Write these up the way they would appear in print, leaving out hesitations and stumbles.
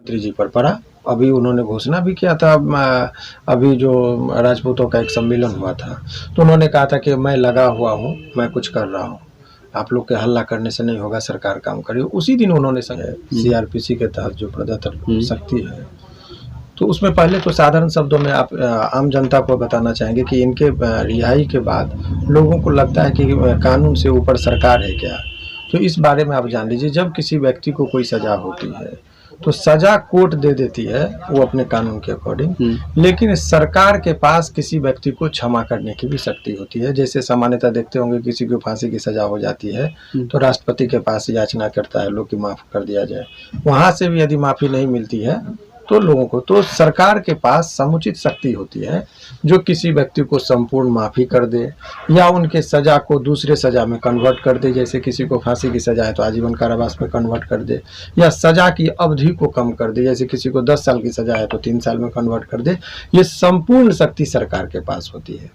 मुख्यमंत्री जी पर पड़ा। अभी उन्होंने घोषणा भी किया था, अभी जो राजपूतों का एक सम्मेलन हुआ था तो उन्होंने कहा था कि मैं लगा हुआ हूँ, मैं कुछ कर रहा हूँ, आप लोग के हल्ला करने से नहीं होगा, सरकार काम करे। उसी दिन उन्होंने सीआरपीसी के तहत जो प्रजातंत्र शक्ति है, तो उसमें पहले तो साधारण शब्दों में आप आम जनता को बताना चाहेंगे कि इनके रिहाई के बाद लोगों को लगता है कि कानून से ऊपर सरकार है क्या। तो इस बारे में आप जान लीजिए, जब किसी व्यक्ति को कोई सजा होती है तो सजा कोर्ट दे देती है वो अपने कानून के अकॉर्डिंग, लेकिन सरकार के पास किसी व्यक्ति को क्षमा करने की भी शक्ति होती है। जैसे सामान्यतः देखते होंगे किसी को फांसी की सजा हो जाती है तो राष्ट्रपति के पास याचना करता है लोग कि माफ कर दिया जाए। वहां से भी यदि माफी नहीं मिलती है तो लोगों को, तो सरकार के पास समुचित शक्ति होती है जो किसी व्यक्ति को संपूर्ण माफी कर दे या उनके सजा को दूसरे सजा में कन्वर्ट कर दे। जैसे किसी को फांसी की सजा है तो आजीवन कारावास में कन्वर्ट कर दे, या सजा की अवधि को कम कर दे। जैसे किसी को 10 साल की सजा है तो 3 साल में कन्वर्ट कर दे। ये संपूर्ण शक्ति सरकार के पास होती है।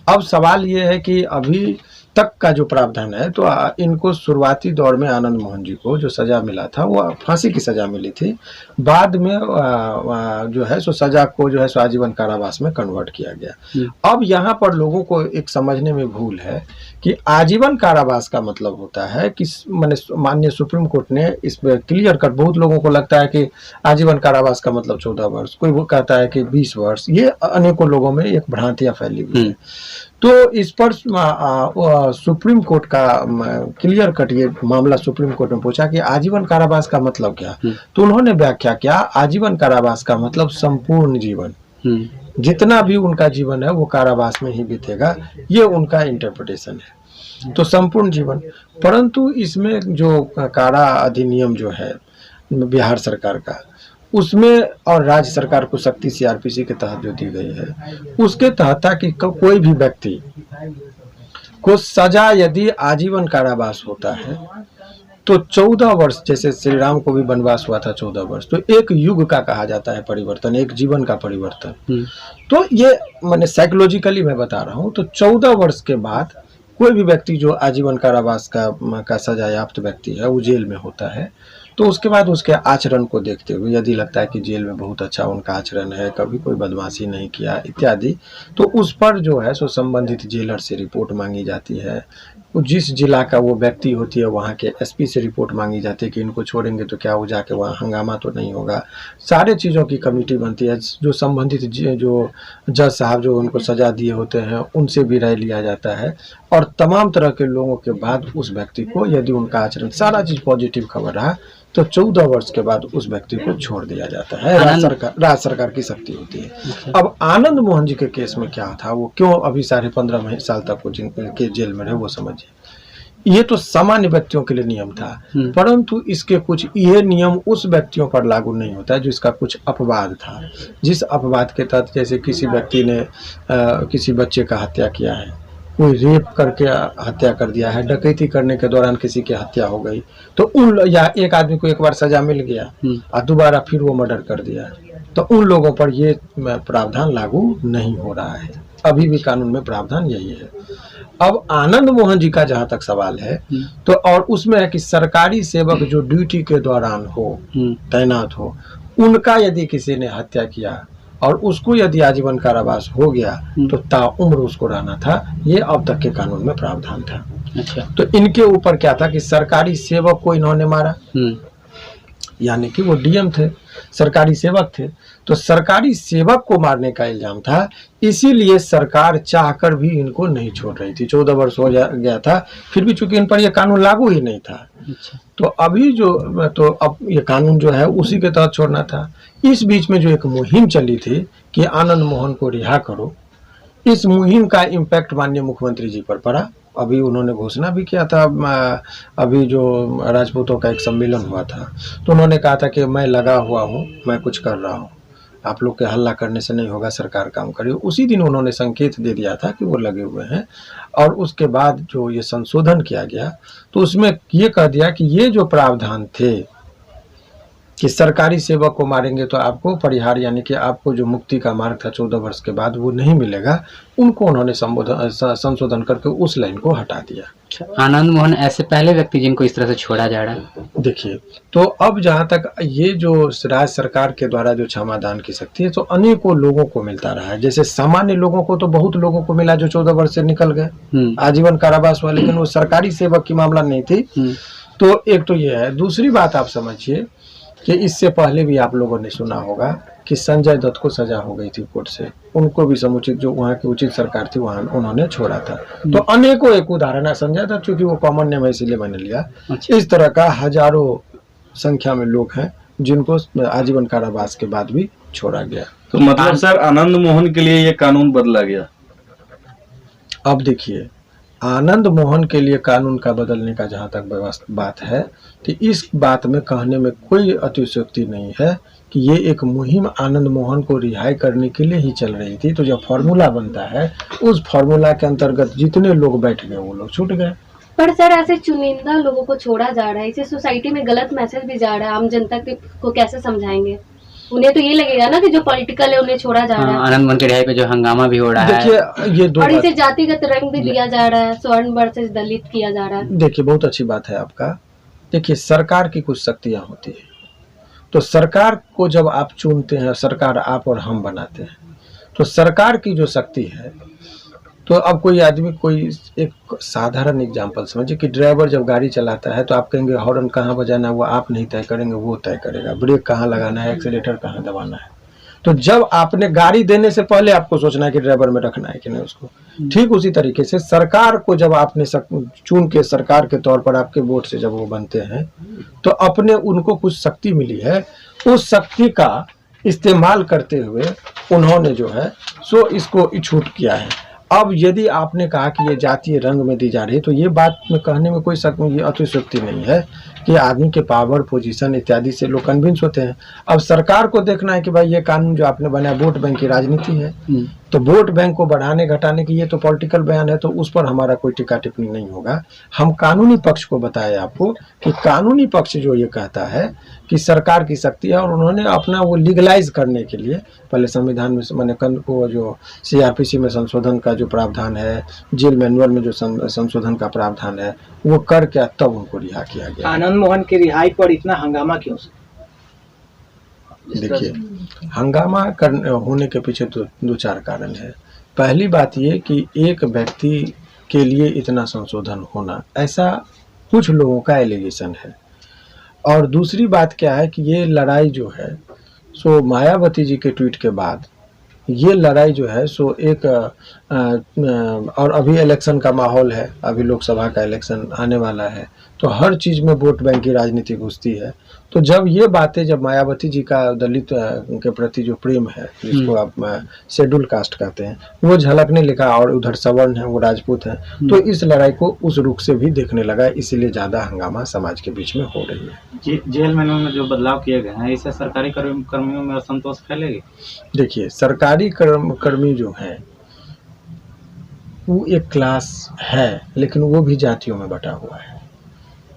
अब सवाल ये है कि अभी तक का जो प्रावधान है, तो इनको शुरुआती दौर में आनंद मोहन जी को जो सजा मिला था वो फांसी की सजा मिली थी। बाद में जो है सो सजा को जो है सो आजीवन कारावास में कन्वर्ट किया गया। अब यहाँ पर लोगों को एक समझने में भूल है कि आजीवन कारावास का मतलब होता है कि माननीय सुप्रीम कोर्ट ने इस पर क्लियर कर, बहुत लोगों को लगता है कि आजीवन कारावास का मतलब 14 वर्ष, कोई वो कहता है कि 20 वर्ष। ये अनेकों लोगों में एक भ्रांतियां फैली हुई है। तो इस पर सुप्रीम कोर्ट का क्लियर कट ये मामला सुप्रीम कोर्ट में पूछा कि आजीवन कारावास का मतलब क्या। तो उन्होंने व्याख्या किया, आजीवन कारावास का मतलब संपूर्ण जीवन, जितना भी उनका जीवन है वो कारावास में ही बीतेगा। ये उनका इंटरप्रिटेशन है, तो संपूर्ण जीवन। परंतु इसमें जो कारा अधिनियम जो है बिहार सरकार का, उसमें और राज्य सरकार को शक्ति सीआरपीसी के तहत जो दी गई है, उसके तहत था कि कोई भी व्यक्ति को सजा यदि आजीवन कारावास होता है तो 14 वर्ष, जैसे श्री राम को भी वनवास हुआ था 14 वर्ष, तो एक युग का कहा जाता है परिवर्तन, एक जीवन का परिवर्तन। तो ये मैंने साइकोलॉजिकली मैं बता रहा हूँ। तो 14 वर्ष के बाद कोई भी व्यक्ति जो आजीवन कारावास का सजायाफ्त व्यक्ति है वो जेल में होता है, तो उसके बाद उसके आचरण को देखते हुए यदि लगता है कि जेल में बहुत अच्छा उनका आचरण है, कभी कोई बदमाशी नहीं किया इत्यादि, तो उस पर जो है सो संबंधित जेलर से रिपोर्ट मांगी जाती है। जिस जिला का वो व्यक्ति होती है वहाँ के एसपी से रिपोर्ट मांगी जाती है कि इनको छोड़ेंगे तो क्या वो जाके वहाँ हंगामा तो नहीं होगा। सारे चीज़ों की कमेटी बनती है, जो संबंधित जो जज साहब जो उनको सजा दिए होते हैं उनसे भी राय लिया जाता है, और तमाम तरह के लोगों के बाद उस व्यक्ति को यदि उनका आचरण सारा चीज़ पॉजिटिव खबर रहा तो 14 वर्ष के बाद उस व्यक्ति को छोड़ दिया जाता है। राज्य सरकार की शक्ति होती है। अब आनंद मोहन जी के केस में क्या था, वो क्यों अभी 15.5 साल तक वो जिनके जेल में रहे, वो समझिए। ये तो सामान्य व्यक्तियों के लिए नियम था, परंतु इसके कुछ ये नियम उस व्यक्तियों पर लागू नहीं होता है जिसका कुछ अपवाद था। जिस अपवाद के तहत, जैसे किसी व्यक्ति ने किसी बच्चे का हत्या किया है, कोई रेप करके हत्या कर दिया है, डकैती करने के दौरान किसी की हत्या हो गई, तो या एक आदमी को एक बार सजा मिल गया और दोबारा फिर वो मर्डर कर दिया, तो उन लोगों पर ये प्रावधान लागू नहीं हो रहा है। अभी भी कानून में प्रावधान यही है। अब आनंद मोहन जी का जहां तक सवाल है, तो और उसमें है कि सरकारी सेवक जो ड्यूटी के दौरान हो, तैनात हो, उनका यदि किसी ने हत्या किया और उसको यदि आजीवन कारावास हो गया तो ताउम्र उसको रहना था। ये अब तक के कानून में प्रावधान था। अच्छा। तो इनके ऊपर क्या था कि सरकारी सेवक को इन्होंने मारा, यानी कि वो डीएम थे, सरकारी सेवक थे, तो सरकारी सेवक को मारने का इल्जाम था। इसीलिए सरकार चाहकर भी इनको नहीं छोड़ रही थी। 14 वर्ष हो गया था, फिर भी चूंकि इन पर यह कानून लागू ही नहीं था। अच्छा। तो अभी तो अब ये कानून जो है उसी के तहत छोड़ना था। इस बीच में जो एक मुहिम चली थी कि आनंद मोहन को रिहा करो, इस मुहिम का इम्पैक्ट माननीय मुख्यमंत्री जी पर पड़ा। अभी उन्होंने घोषणा भी किया था, अभी जो राजपूतों का एक सम्मेलन हुआ था तो उन्होंने कहा था कि मैं लगा हुआ हूँ, मैं कुछ कर रहा हूँ, आप लोग के हल्ला करने से नहीं होगा, सरकार काम करे। उसी दिन उन्होंने संकेत दे दिया था कि वो लगे हुए हैं। और उसके बाद जो ये संशोधन किया गया तो उसमें ये कह दिया कि ये जो प्रावधान थे कि सरकारी सेवक को मारेंगे तो आपको परिहार, यानी कि आपको जो मुक्ति का मार्ग था 14 वर्ष के बाद वो नहीं मिलेगा, उनको उन्होंने संशोधन करके उस लाइन को हटा दिया। आनंद मोहन ऐसे पहले व्यक्ति जिनको इस तरह से छोड़ा जा रहा है? देखिए, तो अब जहाँ तक ये जो राज्य सरकार के द्वारा जो क्षमादान की शक्ति है, तो अनेकों लोगों को मिलता रहा है। जैसे सामान्य लोगों को तो बहुत लोगों को मिला जो 14 वर्ष से निकल गए आजीवन कारावास वाले, लेकिन वो सरकारी सेवक की मामला नहीं थी। तो एक तो ये है। दूसरी बात आप समझिए कि इससे पहले भी आप लोगों ने सुना होगा कि संजय दत्त को सजा हो गई थी कोर्ट से, उनको भी समुचित जो वहाँ की उचित सरकार थी वहाँ उन्होंने छोड़ा था। तो अनेकों एक उदाहरण है। संजय दत्त चूंकि वो कॉमन नेम है इसलिए मैंने लिया। इस तरह का हजारों संख्या में लोग हैं जिनको आजीवन कारावास के बाद भी छोड़ा गया। तो मतलब सर आनंद मोहन के लिए ये कानून बदला गया। अब देखिए, आनंद मोहन के लिए कानून का बदलने का जहाँ तक बात है, तो इस बात में कहने में कोई अतिशयोक्ति नहीं है कि ये एक मुहिम आनंद मोहन को रिहाई करने के लिए ही चल रही थी। तो जब फॉर्मूला बनता है, उस फॉर्मूला के अंतर्गत जितने लोग बैठ गए वो लोग छूट गए। पर सर ऐसे चुनिंदा लोगों को छोड़ा जा रहा है, इससे सोसाइटी में गलत मैसेज भी जा रहा है। आम जनता को कैसे समझाएंगे? उन्हें तो ये लगेगा ना कि जो पॉलिटिकल है उन्हें छोड़ा जा रहा है। आनंद मोहन की रिहाई पे जो हंगामा भी हो रहा है, देखिए ये दो और इसे जातिगत रंग भी दिया जा रहा है, स्वर्ण वर्सेस दलित किया जा रहा है। देखिए बहुत अच्छी बात है आपका। देखिए सरकार की कुछ शक्तियां होती है, तो सरकार को जब आप चुनते हैं, सरकार आप और हम बनाते हैं, तो सरकार की जो शक्ति है, तो अब कोई आदमी, कोई एक साधारण एग्जांपल समझिए कि ड्राइवर जब गाड़ी चलाता है तो आप कहेंगे हॉर्न कहाँ बजाना है वो आप नहीं तय करेंगे, वो तय करेगा। ब्रेक कहाँ लगाना है, एक्सीलेटर कहाँ दबाना है। तो जब आपने गाड़ी देने से पहले आपको सोचना है कि ड्राइवर में रखना है कि नहीं उसको। ठीक उसी तरीके से सरकार को जब आपने चुन के सरकार के तौर पर आपके वोट से जब वो बनते हैं, तो अपने उनको कुछ शक्ति मिली है, उस शक्ति का इस्तेमाल करते हुए उन्होंने जो है सो इसको छूट किया है। अब यदि आपने कहा कि ये जातीय रंग में दी जा रही है, तो ये बात में कहने में कोई ये अतिशयोक्ति नहीं है कि आदमी के पावर, पोजीशन इत्यादि से लोग कन्विंस होते हैं। अब सरकार को देखना है कि भाई ये कानून जो आपने बनाया वोट बैंक की राजनीति है, तो वोट बैंक को बढ़ाने घटाने की ये तो पॉलिटिकल बयान है, तो उस पर हमारा कोई टीका टिप्पणी नहीं होगा। हम कानूनी पक्ष को बताए आपको कि कानूनी पक्ष जो ये कहता है कि सरकार की शक्ति है, और उन्होंने अपना वो लीगलाइज करने के लिए पहले संविधान में मैंने वो जो CRPC में संशोधन का जो प्रावधान है, जेल मैनुअल में जो संशोधन का प्रावधान है, वो करके तब उनको रिहा किया गया। आनंद मोहन की रिहाई पर इतना हंगामा क्यों? देखिए, हंगामा होने के पीछे तो 2-4 कारण है। पहली बात ये कि एक व्यक्ति के लिए इतना संशोधन होना, ऐसा कुछ लोगों का एलिगेशन है। और दूसरी बात क्या है कि ये लड़ाई जो है सो मायावती जी के ट्वीट के बाद ये लड़ाई जो है सो एक और अभी इलेक्शन का माहौल है, अभी लोकसभा का इलेक्शन आने वाला है, तो हर चीज़ में वोट बैंक की राजनीति घुसती है। तो जब ये बातें, जब मायावती जी का दलित के प्रति जो प्रेम है, जिसको आप शेड्यूल कास्ट कहते हैं, वो झलकने लगा, और उधर सवर्ण है, वो राजपूत है, तो इस लड़ाई को उस रुख से भी देखने लगा, इसीलिए ज़्यादा हंगामा समाज के बीच में हो रही है। जेल मैनुअल में जो बदलाव किए गए हैं, इससे सरकारी कर्मियों में असंतोष फैलेगी? देखिए, सरकारी कर्मी जो हैं वो एक क्लास है, लेकिन वो भी जातियों में बटा हुआ है।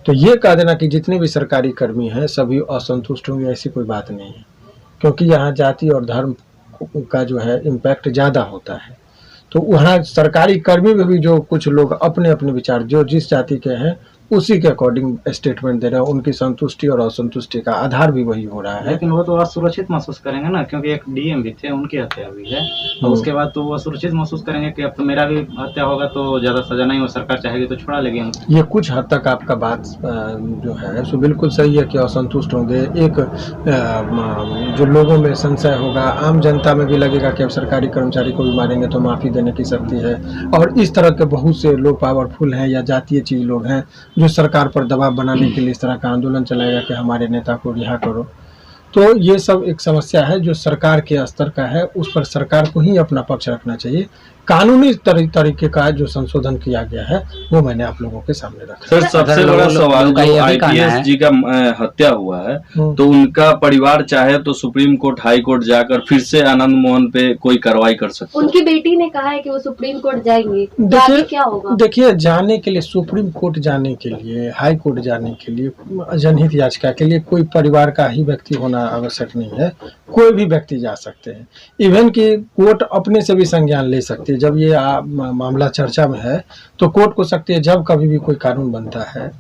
तो ये कह देना कि जितने भी सरकारी कर्मी हैं सभी असंतुष्ट होंगे, ऐसी कोई बात नहीं है, क्योंकि यहाँ जाति और धर्म का जो है इम्पैक्ट ज़्यादा होता है। तो वहाँ सरकारी कर्मी में भी जो कुछ लोग अपने अपने विचार, जो जिस जाति के हैं उसी के अकॉर्डिंग स्टेटमेंट दे रहे हैं, उनकी संतुष्टि और असंतुष्टि का आधार भी वही हो रहा है। लेकिन वो तो असुरक्षित महसूस करेंगे ना, क्योंकि एक DM भी थे, उनकी हत्या हुई है, और उसके बाद तो वो असुरक्षित महसूस करेंगे कि अब तो मेरा भी हत्या होगा तो ज़्यादा सजा नहीं हो, सरकार चाहेगी तो छुड़ा लेगी हमको। ये कुछ हद तक आपका बात जो है सो बिल्कुल सही है कि असंतुष्ट होंगे। एक जो लोगों में संशय होगा, आम जनता में भी लगेगा कि अब सरकारी कर्मचारी को भी मारेंगे तो माफ़ी देने की शक्ति है, और इस तरह के बहुत से लोग पावरफुल हैं या जातीय चीज़ लोग हैं जो सरकार पर दबाव बनाने के लिए इस तरह का आंदोलन चलाएगा कि हमारे नेता को रिहा करो। तो ये सब एक समस्या है जो सरकार के स्तर का है, उस पर सरकार को ही अपना पक्ष रखना चाहिए। कानूनी तरीके का जो संशोधन किया गया है वो मैंने आप लोगों के सामने रखा। सर सबसे बड़ा सवाल, जो IPS जी का हत्या हुआ है, तो उनका परिवार चाहे तो सुप्रीम कोर्ट, हाई कोर्ट जाकर फिर से आनंद मोहन पे कोई कार्रवाई कर सकते। उनकी बेटी ने कहा है कि वो सुप्रीम कोर्ट जाएंगे, तो आगे क्या होगा? देखिए, जाने के लिए, सुप्रीम कोर्ट जाने के लिए, हाई कोर्ट जाने के लिए, जनहित याचिका के लिए कोई परिवार का ही व्यक्ति होना आवश्यक नहीं है। कोई भी व्यक्ति जा सकते हैं। इवन कि कोर्ट अपने से भी संज्ञान ले सकती है। जब ये मामला चर्चा में है तो कोर्ट को सकती है, जब कभी भी कोई कानून बनता है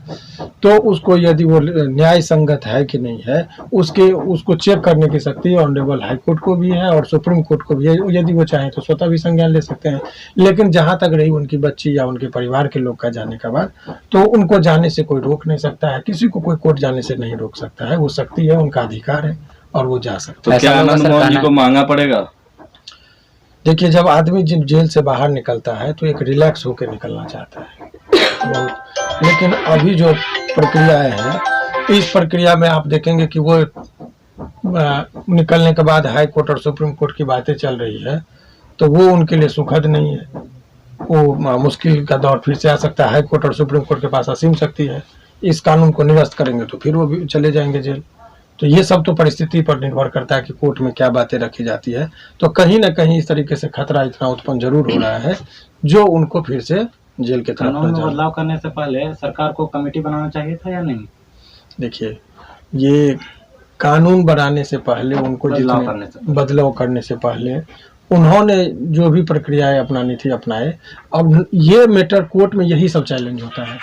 तो उसको यदि वो न्याय संगत है कि नहीं है उसको चेक करने की शक्ति ऑनरेबल हाई कोर्ट को भी है और सुप्रीम कोर्ट को भी है। यदि वो चाहें तो स्वतः भी संज्ञान ले सकते हैं। लेकिन जहाँ तक रही उनकी बच्ची या उनके परिवार के लोग का जाने के बाद, तो उनको जाने से कोई रोक नहीं सकता है। किसी को कोई कोर्ट जाने से नहीं रोक सकता है। वो शक्ति है, उनका अधिकार है और वो जा सकते हैं। तो क्या आनंद मोहन जी को महंगा पड़ेगा? देखिए, जब आदमी जेल से बाहर निकलता है तो एक रिलैक्स होकर निकलना चाहता है बहुत। लेकिन अभी जो प्रक्रियाएं हैं, इस प्रक्रिया में आप देखेंगे कि वो निकलने के बाद हाई कोर्ट और सुप्रीम कोर्ट की बातें चल रही है, तो वो उनके लिए सुखद नहीं है। वो मुश्किल का दौर फिर से आ सकता है। हाई कोर्ट और सुप्रीम कोर्ट के पास असीम शक्ति है। इस कानून को निरस्त करेंगे तो फिर वो भी चले जाएंगे जेल। तो ये सब तो परिस्थिति पर निर्भर करता है कि कोर्ट में क्या बातें रखी जाती है। तो कहीं ना कहीं इस तरीके से खतरा इतना उत्पन्न जरूर हो रहा है जो उनको फिर से जेल के तरफ कानून में बदलाव करने से पहले सरकार को कमेटी बनाना चाहिए था या नहीं? देखिए, ये कानून बनाने से पहले उनको बदलाव करने से पहले उन्होंने जो भी प्रक्रियाएं अपनानी थी अपनाए। अब ये मैटर कोर्ट में यही सब चैलेंज होता है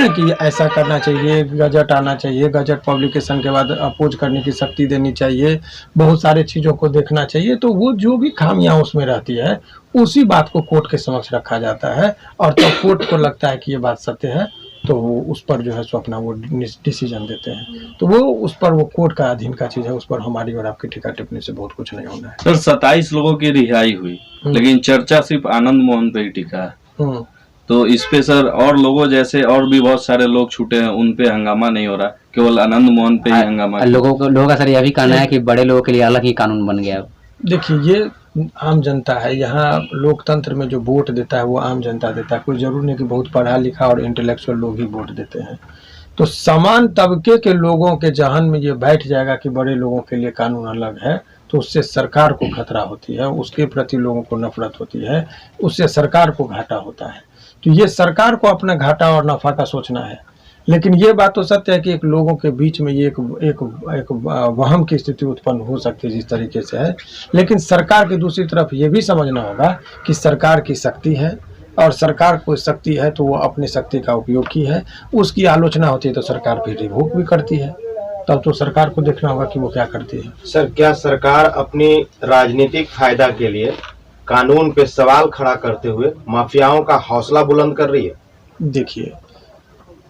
कि ऐसा करना चाहिए, गजट आना चाहिए, गजट पब्लिकेशन के बाद अपोज करने की शक्ति देनी चाहिए, बहुत सारे चीज़ों को देखना चाहिए। तो वो जो भी खामियां उसमें रहती है उसी बात को कोर्ट के समक्ष रखा जाता है और तब तो कोर्ट को लगता है कि ये बात सत्य है तो वो उस पर जो है सो अपना वो डिसीजन देते हैं। तो वो उस पर वो कोर्ट का अधीन का चीज़ है, उस पर हमारी और आपकी टीका टिप्पणी से बहुत कुछ नहीं होना है। सर, 27 लोगों की रिहाई हुई लेकिन चर्चा सिर्फ आनंद मोहन पे ही टिका है। तो इस पे सर और लोगों जैसे और भी बहुत सारे लोग छूटे हैं, उन पे हंगामा नहीं हो रहा, केवल आनंद मोहन पे ही हंगामा। लोगों का सर यह भी कहना है कि बड़े लोगों के लिए अलग ही कानून बन गया। देखिए, ये आम जनता है। यहाँ लोकतंत्र में जो वोट देता है वो आम जनता देता है। कोई जरूर नहीं कि बहुत पढ़ा लिखा और इंटेलेक्चुअल लोग ही वोट देते हैं। तो समान तबके के लोगों के जहन में ये बैठ जाएगा कि बड़े लोगों के लिए कानून अलग है, तो उससे सरकार को खतरा होती है, उसके प्रति लोगों को नफरत होती है, उससे सरकार को घाटा होता है। तो ये सरकार को अपना घाटा और नफा का सोचना है। लेकिन ये बात तो सत्य है कि एक लोगों के बीच में ये एक वहम की स्थिति उत्पन्न हो सकती है जिस तरीके से है। लेकिन सरकार की दूसरी तरफ ये भी समझना होगा कि सरकार की शक्ति है और सरकार को शक्ति है तो वो अपनी शक्ति का उपयोग की है। उसकी आलोचना होती है तो सरकार फिर रिवोक भी करती है। तब तो सरकार को देखना होगा कि वो क्या करती है। सर, क्या सरकार अपनी राजनीतिक फायदा के लिए कानून पे सवाल खड़ा करते हुए माफियाओं का हौसला बुलंद कर रही है? देखिए,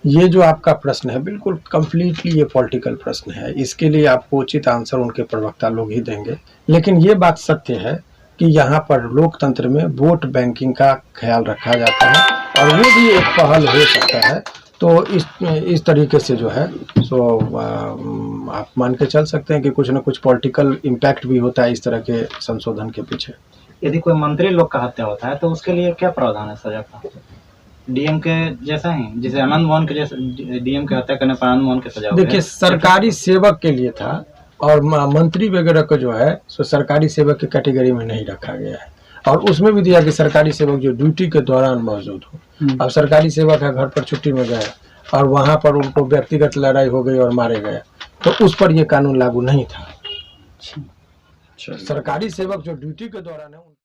ये जो आपका प्रश्न है बिल्कुल कंप्लीटली ये पॉलिटिकल प्रश्न है। इसके लिए आपको उचित आंसर उनके प्रवक्ता लोग ही देंगे। लेकिन ये बात सत्य है कि यहाँ पर लोकतंत्र में वोट बैंकिंग का ख्याल रखा जाता है और वो भी एक पहल हो सकता है। तो इस तरीके से जो है सो आप मान के चल सकते हैं कि कुछ ना कुछ पॉलिटिकल इम्पैक्ट भी होता है इस तरह के संशोधन के पीछे। यदि कोई मंत्री लोग का हत्या होता है तो उसके लिए क्या प्रावधान है सजा का? डीएम के जैसा ही, जैसे आनंद मोहन के जैसे डीएम के हत्या करने पर आनंद मोहन के सजा? देखिए, सरकारी सेवक के लिए था और मंत्री वगैरह को जो है सो सरकारी सेवक की कैटेगरी में नहीं रखा गया है। और उसमें भी दिया कि सरकारी सेवक जो ड्यूटी के दौरान मौजूद हो। अब सरकारी सेवक है, घर पर छुट्टी में गए और वहां पर उनको व्यक्तिगत लड़ाई हो गई और मारे गए, तो उस पर यह कानून लागू नहीं था। सरकारी सेवक जो ड्यूटी के दौरान है